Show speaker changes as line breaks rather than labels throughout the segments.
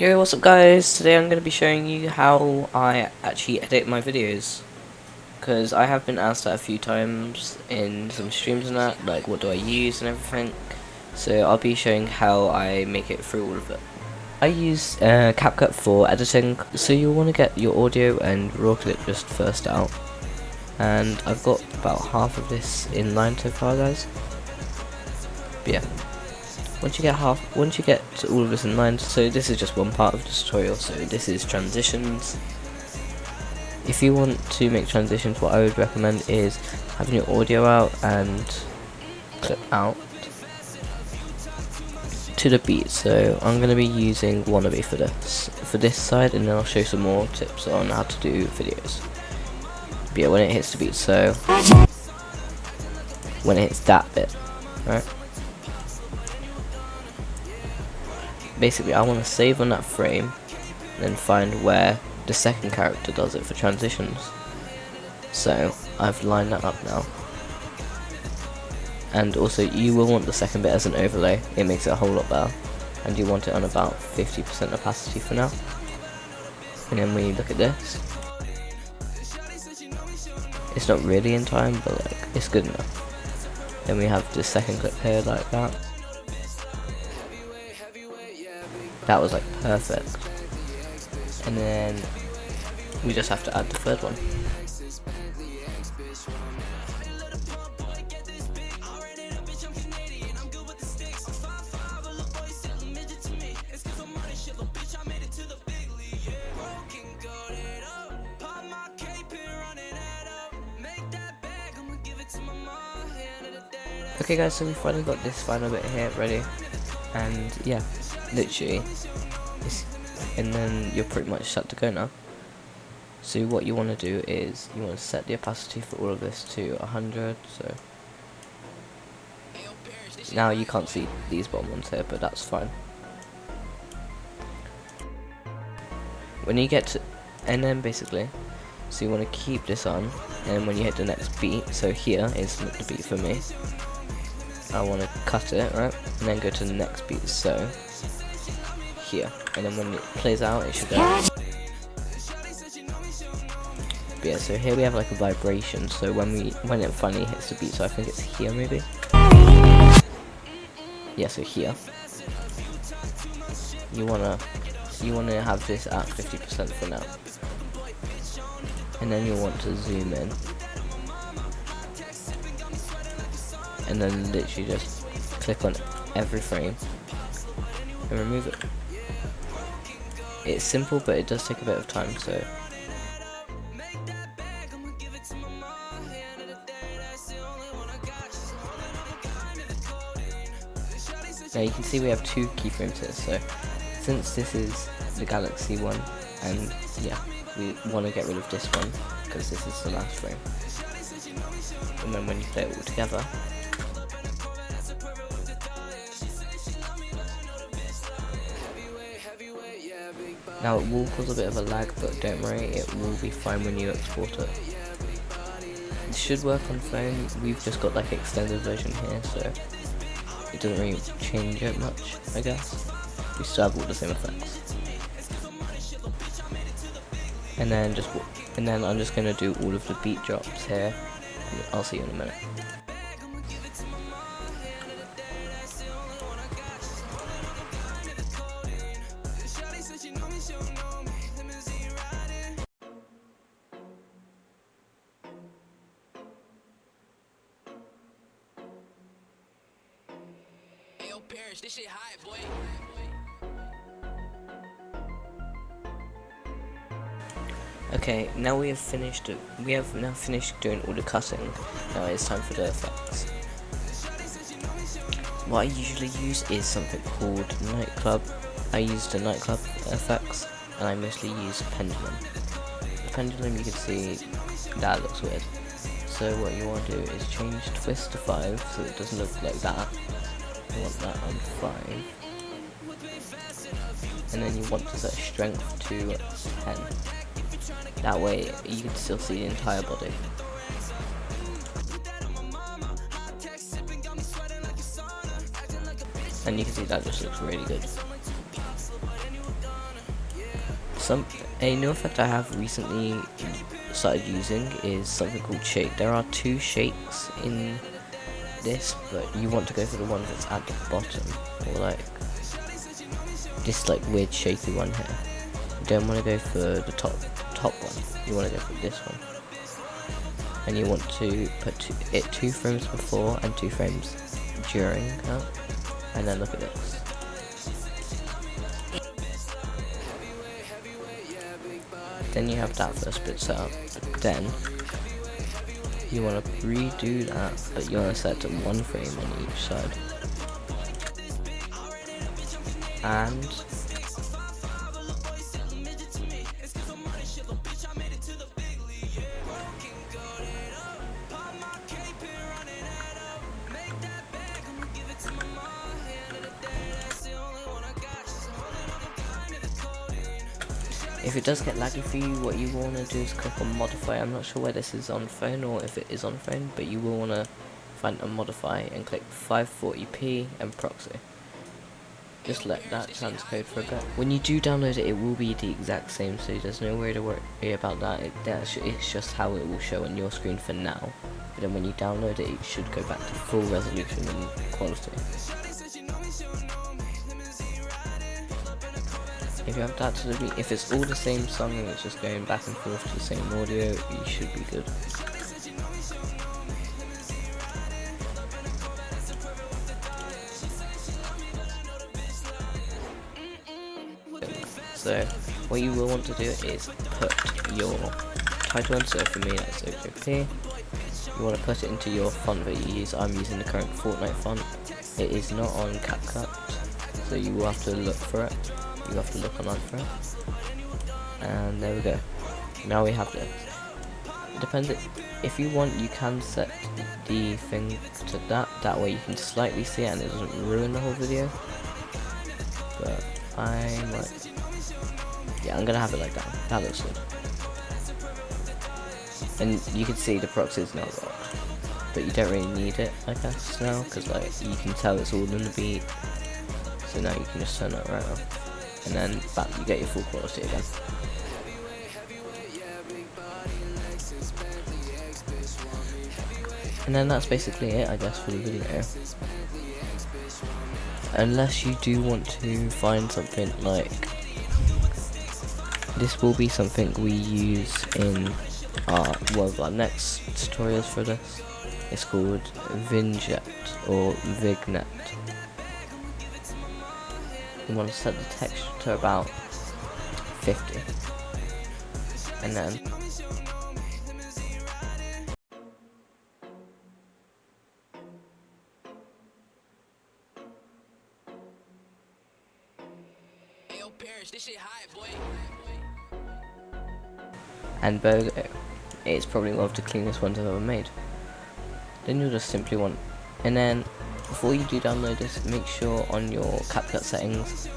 Yo, what's up guys? Today I'm going to be showing you how I actually edit my videos, because I have been asked that a few times in some streams and that, like what do I use and everything. So I'll be showing how I make it through all of it. I use CapCut for editing, so you'll want to get your audio and raw clip just first out. And I've got about half of this in line so far, guys. But yeah. Once you get all of this in mind, so this is just one part of the tutorial, so this is transitions. If you want to make transitions, what I would recommend is having your audio out and clip out to the beat. So I'm going to be using Wannabe for this side, and then I'll show some more tips on how to do videos. But yeah, when it hits the beat, so when it hits that bit, right? Basically, I want to save on that frame, and then find where the second character does it for transitions. So I've lined that up now. And also, you will want the second bit as an overlay. It makes it a whole lot better. And you want it on about 50% opacity for now. And then when you look at this, it's not really in time, but like it's good enough. Then we have the second clip here like that. That was like perfect. And then we just have to add the third one. Okay guys, so we finally got this final bit here ready. And yeah, literally, and then you're pretty much set to go now. So what you want to do is you want to set the opacity for all of this to 100. So now you can't see these bottom ones here, but that's fine. When you get to, and then basically, so you want to keep this on, and when you hit the next beat, so here is the beat for me. I want to cut it, right, and then go to the next beat, so here, and then when it plays out, it should go. But yeah, so here we have like a vibration, so when it finally hits the beat, so I think it's here maybe. Yeah, so here. You wanna have this at 50% for now, and then you'll want to zoom in. And then literally just click on every frame and remove it. It's simple, but it does take a bit of time, so now you can see we have two keyframes here. So since this is the Galaxy one, and yeah, we want to get rid of this one because this is the last frame. And then when you play it all together, now it will cause a bit of a lag, but don't worry, it will be fine when you export it. It should work on phone. We've just got like extended version here, so it doesn't really change it much, I guess. We still have all the same effects. And then I'm just gonna do all of the beat drops here. I'll see you in a minute.
This shit hot, boy.
Okay, now we have now finished doing all the cutting. Now it's time for the effects. What I usually use is something called nightclub. I use the nightclub effects, and I mostly use pendulum. The pendulum, you can see that looks weird. So what you want to do is change twist to 5 so it doesn't look like that. You want that on 5, and then you want to set strength to 10. That way you can still see the entire body. And you can see that just looks really good. A new effect I have recently started using is something called shake. There are 2 shakes in this, but you want to go for the one that's at the bottom, or like this like weird shaky one here. You don't want to go for the top one. You want to go for this one, and you want to put it 2 frames before and 2 frames during that, and then look at this. Then you have that first bit set up. Then you want to redo that, but you want to set to 1 frame on each side. And if it does get laggy for you, what you want to do is click on modify. I'm not sure where this is on phone or if it is on phone, but you will want to find a modify and click 540p and proxy. Just let that transcode for a bit. When you do download it, it will be the exact same, so there's no way to worry about that. It's just how it will show on your screen for now. But then when you download it, it should go back to full resolution and quality. If you have that to the beat, if it's all the same song and it's just going back and forth to the same audio, you should be good. So what you will want to do is put your title in. So for me that's OJP. You want to put it into your font that you use. I'm using the current Fortnite font. It is not on CapCut, so you will have to look for it. You have to look online for it. And there we go. Now we have this. Depending, if you want, you can set the thing to that way you can slightly see it and it doesn't ruin the whole video. But I'm like, yeah, I'm gonna have it like that. That looks good. And you can see the proxy is not locked, but you don't really need it, I guess, now, because like you can tell it's all in the beat. So now you can just turn that right off, and then back you get your full quality again. And then that's basically it, I guess, for the video. Unless you do want to find something like this, will be something we use in one of our next tutorials for this. It's called Vignette or Vignette. You want to set the texture to about 50, and then
This shit hot, boy.
and BOGO. It's probably one of the cleanest ones I've ever made. Then you'll just simply want, and then before you do download this, make sure on your CapCut settings,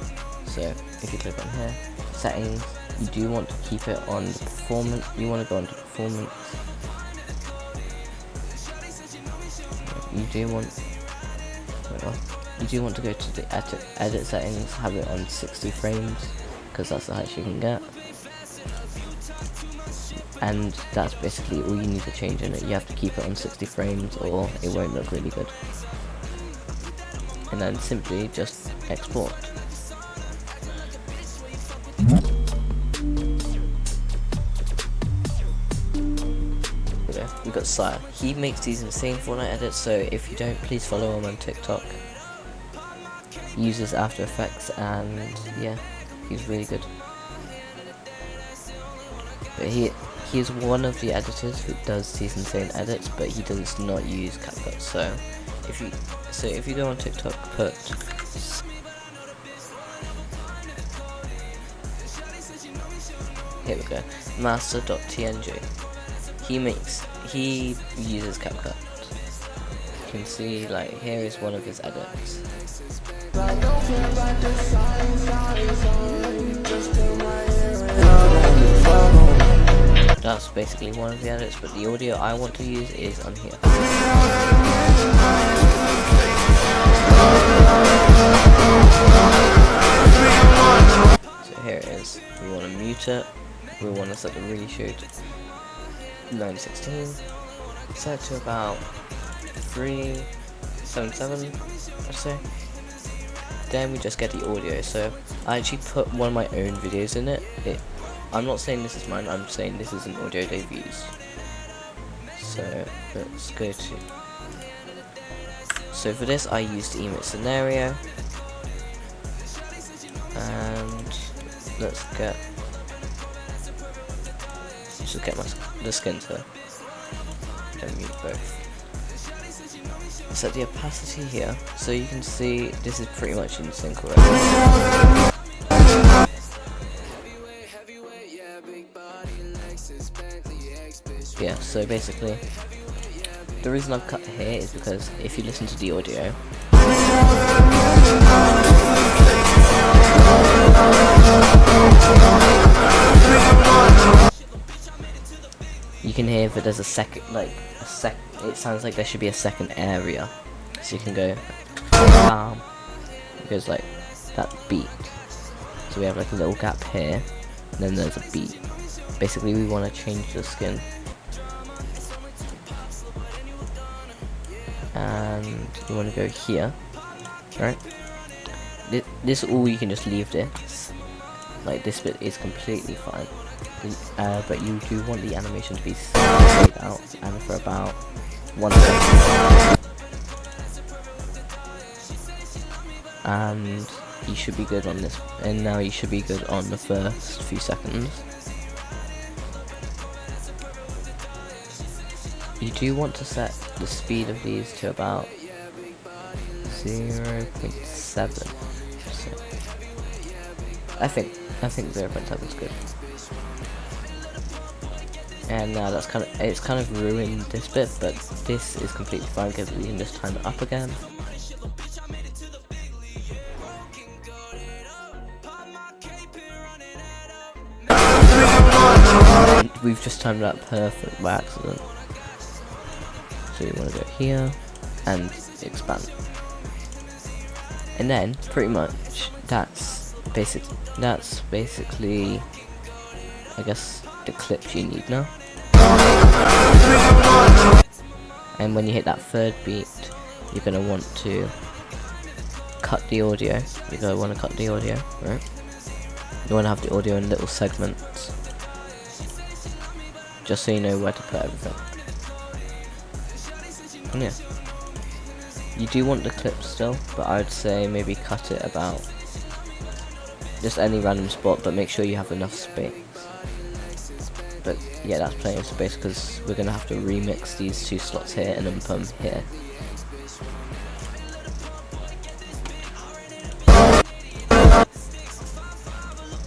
so if you click on here, settings, you do want to keep it on the performance. You want to go on to performance. You do want to go to the edit settings, have it on 60 frames, because that's the highest you can get. And that's basically all you need to change in it. You have to keep it on 60 frames or it won't look really good. And then simply just export. We got Sire. He makes these insane Fortnite edits, so if you don't, please follow him on TikTok. He uses After Effects, and yeah, he's really good. But he is one of the editors who does these insane edits, but he does not use CapCut. So if you go on TikTok, put here we go, master.tng. He uses CapCut. You can see, like, here is one of his edits. That's basically one of the edits, but the audio I want to use is on here. So here it is we want to mute it, we want to set the ratio to 9:16, set it to about 377, I'd say. Then we just get the audio. So I actually put one of my own videos in it. I'm not saying this is mine, I'm saying this is an audio they've used. So let's go to. So for this I used Emit Scenario, and let's just get the skin to mute both. Set the opacity here, so you can see this is pretty much in sync already. Yeah, so basically, the reason I've cut here is because if you listen to the audio, you can hear that there's a second, it sounds like there should be a second area. So you can go, it goes like that beat. So we have like a little gap here, and then there's a beat. Basically we want to change the skin. And you want to go here, right? This all you can just leave this. Like this bit is completely fine. But you do want the animation to be stayed out and for about 1 second. And you should be good on this, and now you should be good on the first few seconds. You do want to set the speed of these to about 0.7. So I think 0.7 is good. And now it's kind of ruined this bit, but this is completely fine because we can just turn it up again. And we've just timed it up perfect by accident. So you want to go here and expand, and then pretty much that's basically I guess the clips you need now. And when you hit that third beat, you're gonna want to cut the audio. You're gonna want to cut the audio, right? You want to have the audio in little segments, just so you know where to put everything. And yeah, you do want the clip still, but I would say maybe cut it about just any random spot, but make sure you have enough space. But yeah, that's plenty of space because we're gonna have to remix these two slots here and then put them here.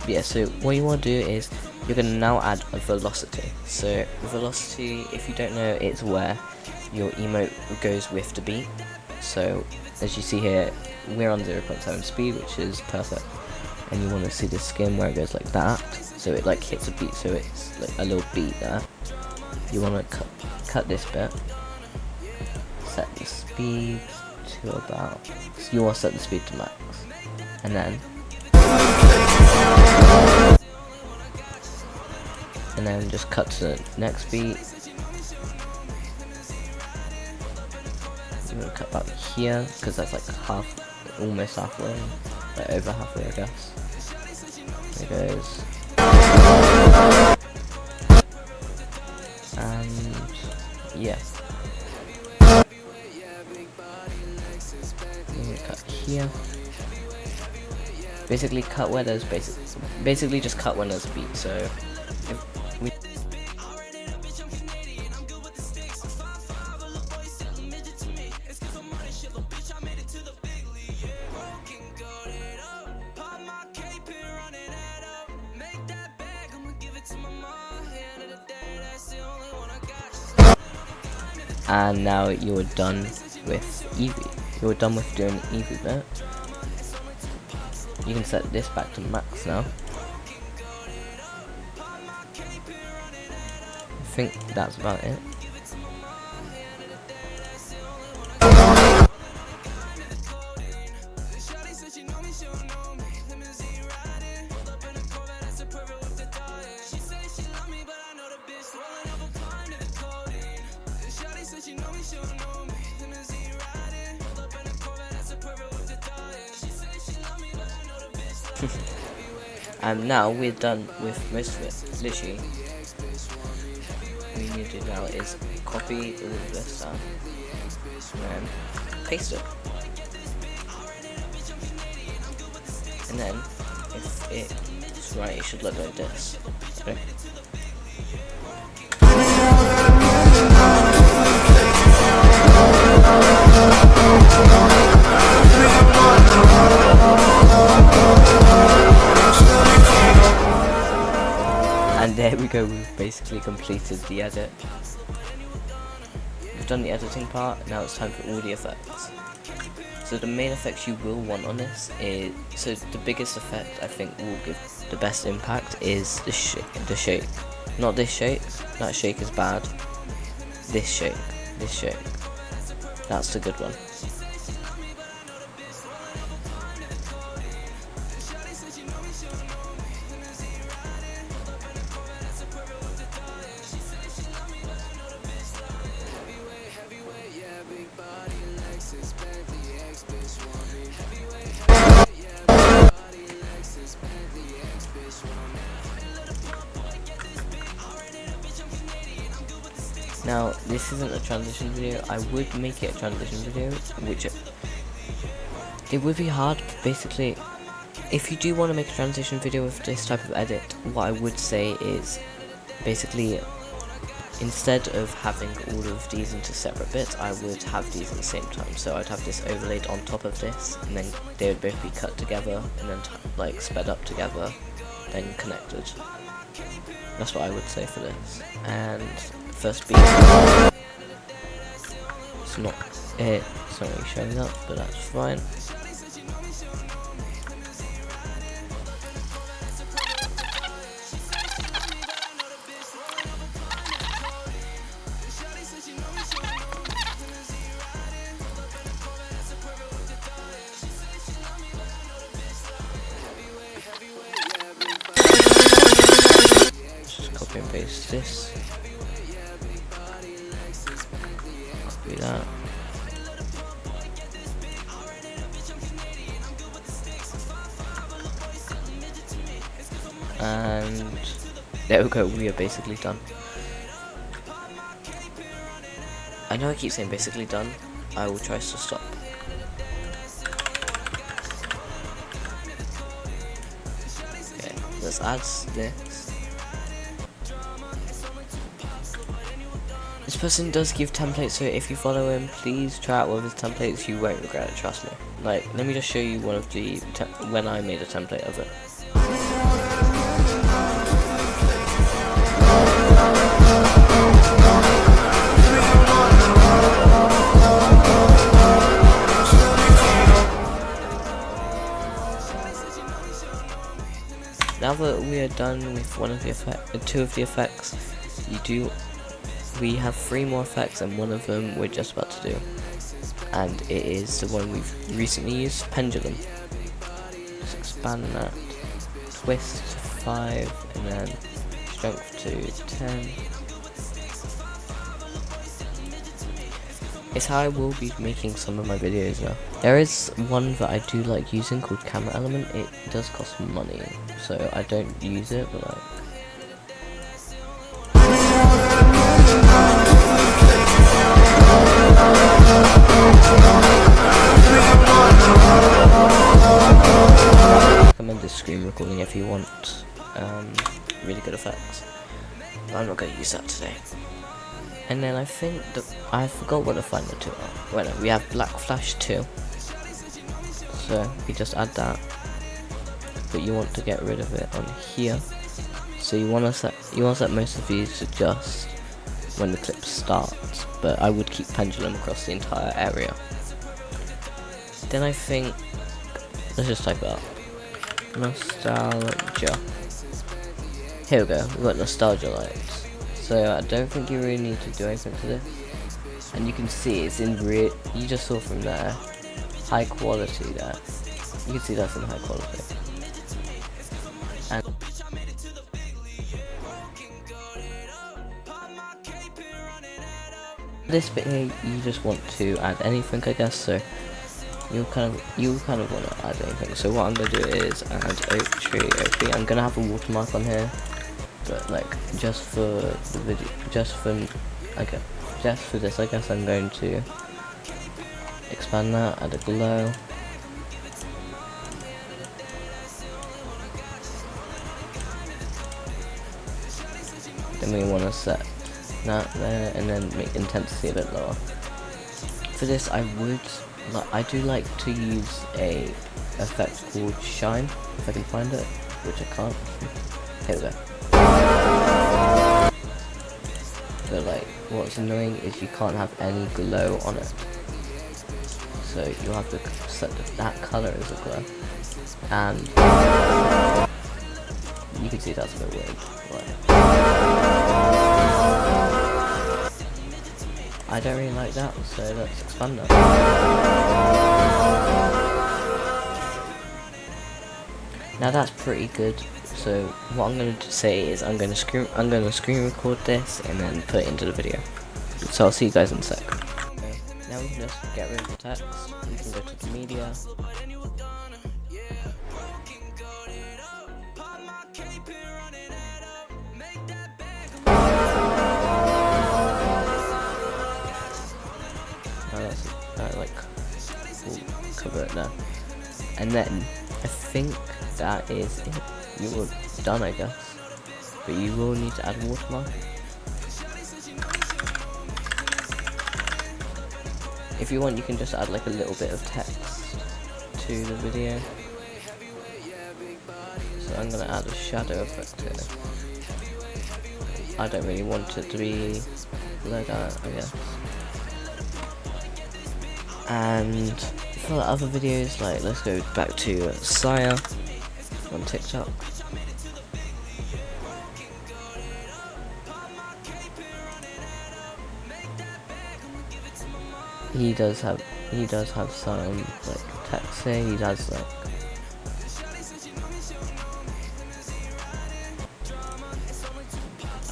Yeah, so what you want to do is you're going to now add a velocity. So velocity, if you don't know, it's where your emote goes with the beat. So as you see here, we're on 0.7 speed, which is perfect. And you want to see the skin where it goes like that, so it like hits a beat, so it's like a little beat there. You want to cut this bit, set the speed to about, so you want to set the speed to max, and then just cut to the next beat. I'm gonna cut about here because that's like almost halfway, like over halfway, I guess. There it goes. And yeah, I'm gonna cut here. Basically cut where there's basically just cut when there's a beat. So if we and now you're done with Eevee. You're done with doing the Eevee bit. You can set this back to max now. I think that's about it. And now we're done with most of it. Literally, what we need to do now is copy all of this down and then paste it. And then, if it's right, it should look like this. Okay. And there we go, we've basically completed the edit. We've done the editing part, now it's time for all the effects. So the main effects you will want on this is, so the biggest effect I think will give the best impact is the shake. Not this shake, that shake is bad. This shake, that's the good one. Now, this isn't a transition video. I would make it a transition video, which it would be hard. Basically, if you do want to make a transition video with this type of edit, what I would say is basically instead of having all of these into separate bits, I would have these at the same time. So I'd have this overlaid on top of this, and then they would both be cut together and then like sped up together, then connected. That's what I would say for this. And first beat, it's not really showing up, but that's fine. Just copy and paste this. Copy that. And there we go, we are basically done. I know I keep saying basically done. I will try to stop. Okay, let's add this. This person does give templates, so if you follow him, please try out one of his templates. You won't regret it, trust me. Like, let me just show you one of the when I made a template of it. Now that we are done with one of the two of the effects, we have 3 more effects, and one of them we're just about to do, and it is the one we've recently used, pendulum. Just expand that, twist to 5, and then strength to 10. It's how I will be making some of my videos now. There is one that I do like using called Camera Element. It does cost money, so I don't use it, but like, recommend this screen recording if you want really good effects. But I'm not going to use that today. And then I think that I forgot what the final 2 are. Well, no, we have Black Flash 2. So we just add that. But you want to get rid of it on here. So you want to set most of these to just when the clip starts. But I would keep pendulum across the entire area. Then I think, let's just type it up. Nostalgia. Here we go. We've got nostalgia lights. So I don't think you really need to do anything to this. And you can see it's in you just saw from there, high quality there. You can see that's in high quality. And this bit here, you just want to add anything, I guess. So you kind of want to add anything. So what I'm gonna do is add oak tree. I'm gonna have a watermark on here, but like just for the video, just for this, I guess I'm going to expand that, add a glow. Then we want to set that there, and then make intensity a bit lower. For this, I do like to use a effect called shine, if I can find it, which I can't. Here we go. But like, what's annoying is you can't have any glow on it. So you'll have to set that color as a glow. And you can see that's a bit weird. I don't really like that, so let's expand that. Now that's pretty good. So what I'm going to say is I'm going to screen record this and then put it into the video. So I'll see you guys in a sec. Okay, now we can just get rid of the text. We can go to the media. We'll cover it now, and then I think that is it. You were done, I guess, but you will need to add a watermark. If you want, you can just add like a little bit of text to the video. So I'm gonna add a shadow effect here. I don't really want it to be like that, I guess. And for the other videos, like let's go back to Sire on TikTok. He does have some like text here. He does like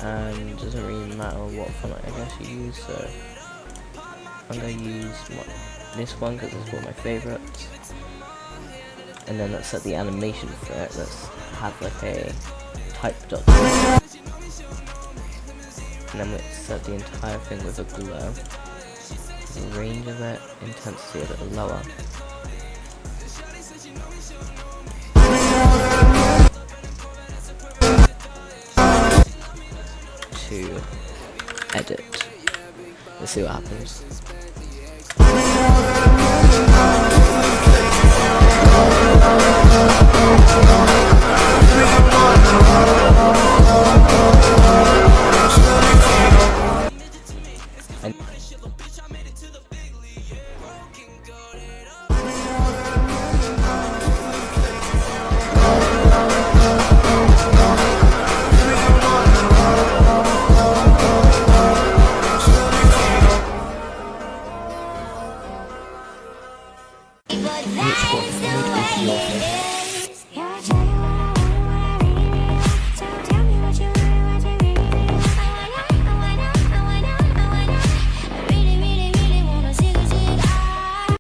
and it doesn't really matter what font I guess you use. So I'm gonna use this one because it's one of my favorites. And then let's set the animation for it. Let's have like a type dot. And then let's set the entire thing with a glow. The range of it, intensity a bit lower. To edit. Let's see what happens. Which one is your favorite?